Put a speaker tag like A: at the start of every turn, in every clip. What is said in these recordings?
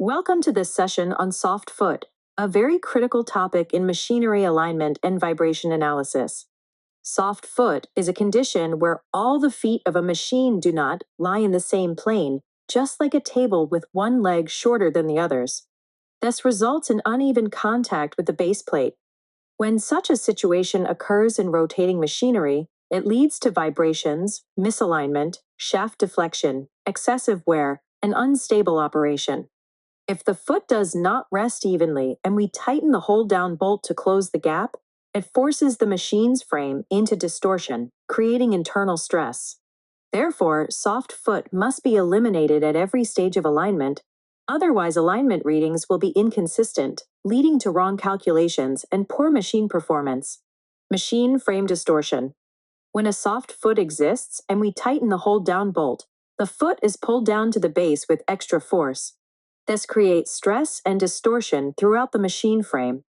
A: Welcome to this session on soft foot, a very critical topic in machinery alignment and vibration analysis. Soft foot is a condition where all the feet of a machine do not lie in the same plane, just like a table with one leg shorter than the others. This results in uneven contact with the base plate. When such a situation occurs in rotating machinery, it leads to vibrations, misalignment, shaft deflection, excessive wear, and unstable operation. If the foot does not rest evenly and we tighten the hold-down bolt to close the gap, it forces the machine's frame into distortion, creating internal stress. Therefore, soft foot must be eliminated at every stage of alignment, otherwise alignment readings will be inconsistent, leading to wrong calculations and poor machine performance. Machine frame distortion. When a soft foot exists and we tighten the hold-down bolt, the foot is pulled down to the base with extra force. This creates stress and distortion throughout the machine frame.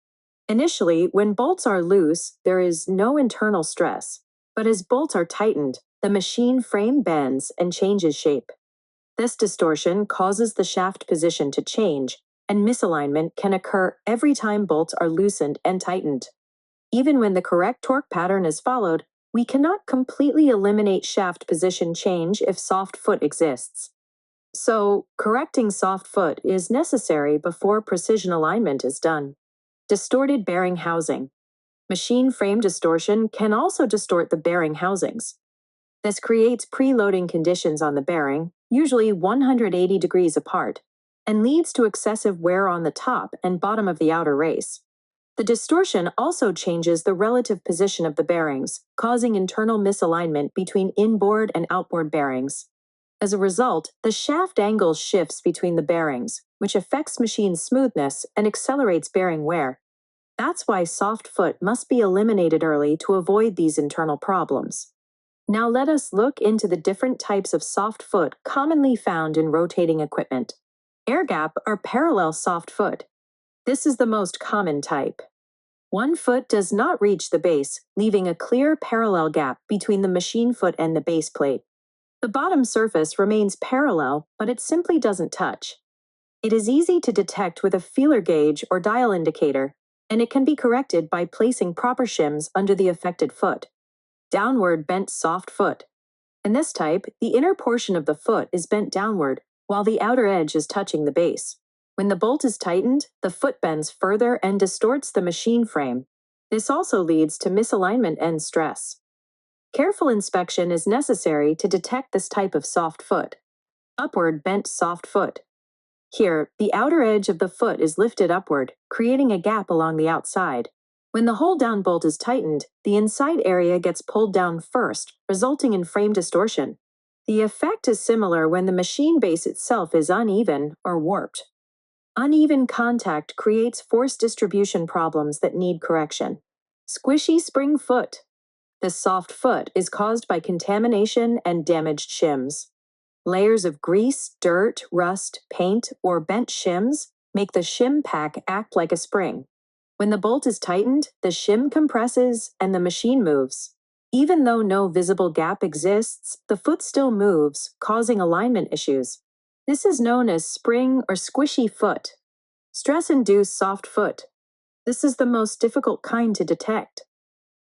A: Initially, when bolts are loose, there is no internal stress, but as bolts are tightened, the machine frame bends and changes shape. This distortion causes the shaft position to change, and misalignment can occur every time bolts are loosened and tightened. Even when the correct torque pattern is followed, we cannot completely eliminate shaft position change if soft foot exists. So, correcting soft foot is necessary before precision alignment is done. Distorted bearing housing. Machine frame distortion can also distort the bearing housings. This creates preloading conditions on the bearing, usually 180 degrees apart, and leads to excessive wear on the top and bottom of the outer race. The distortion also changes the relative position of the bearings, causing internal misalignment between inboard and outboard bearings. As a result, the shaft angle shifts between the bearings, which affects machine smoothness and accelerates bearing wear. That's why soft foot must be eliminated early to avoid these internal problems. Now let us look into the different types of soft foot commonly found in rotating equipment. Air gap or parallel soft foot. This is the most common type. One foot does not reach the base, leaving a clear parallel gap between the machine foot and the base plate. The bottom surface remains parallel, but it simply doesn't touch. It is easy to detect with a feeler gauge or dial indicator, and it can be corrected by placing proper shims under the affected foot. Downward bent soft foot. In this type, the inner portion of the foot is bent downward, while the outer edge is touching the base. When the bolt is tightened, the foot bends further and distorts the machine frame. This also leads to misalignment and stress. Careful inspection is necessary to detect this type of soft foot. Upward bent soft foot. Here, the outer edge of the foot is lifted upward, creating a gap along the outside. When the hold-down bolt is tightened, the inside area gets pulled down first, resulting in frame distortion. The effect is similar when the machine base itself is uneven or warped. Uneven contact creates force distribution problems that need correction. Squishy spring foot. This soft foot is caused by contamination and damaged shims. Layers of grease, dirt, rust, paint, or bent shims make the shim pack act like a spring. When the bolt is tightened, the shim compresses and the machine moves. Even though no visible gap exists, the foot still moves, causing alignment issues. This is known as spring or squishy foot. Stress-induced soft foot. This is the most difficult kind to detect.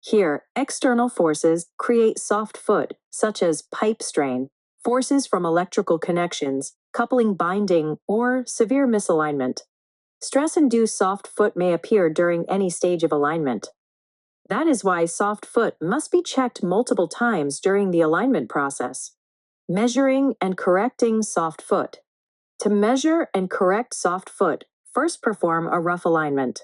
A: Here, external forces create soft foot, such as pipe strain, forces from electrical connections, coupling binding, or severe misalignment. Stress-induced soft foot may appear during any stage of alignment. That is why soft foot must be checked multiple times during the alignment process. Measuring and correcting soft foot. To measure and correct soft foot, first perform a rough alignment.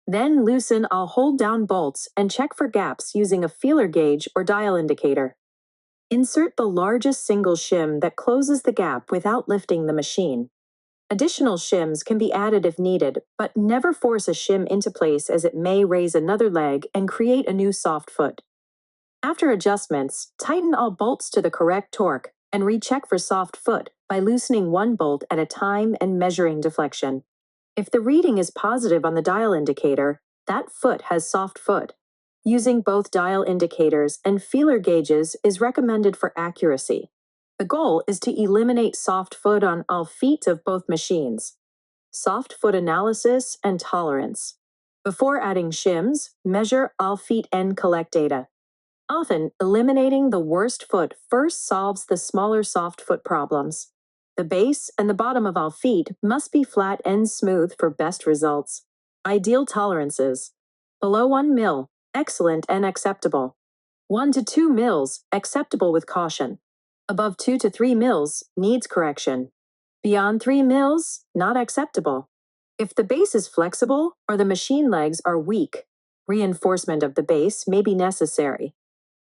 A: Then loosen all hold-down bolts and check for gaps using a feeler gauge or dial indicator. Insert the largest single shim that closes the gap without lifting the machine. Additional shims can be added if needed, but never force a shim into place as it may raise another leg and create a new soft foot. After adjustments, tighten all bolts to the correct torque and recheck for soft foot by loosening one bolt at a time and measuring deflection. If the reading is positive on the dial indicator, that foot has soft foot. Using both dial indicators and feeler gauges is recommended for accuracy. The goal is to eliminate soft foot on all feet of both machines. Soft foot analysis and tolerance. Before adding shims, measure all feet and collect data. Often, eliminating the worst foot first solves the smaller soft foot problems. The base and the bottom of all feet must be flat and smooth for best results. Ideal tolerances. Below 1 mil, excellent and acceptable. 1 to 2 mils, acceptable with caution. Above 2 to 3 mils, needs correction. Beyond 3 mils, not acceptable. If the base is flexible or the machine legs are weak, reinforcement of the base may be necessary.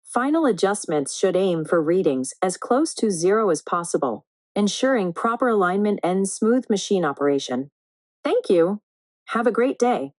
A: Final adjustments should aim for readings as close to 0 as possible, ensuring proper alignment and smooth machine operation. Thank you. Have a great day.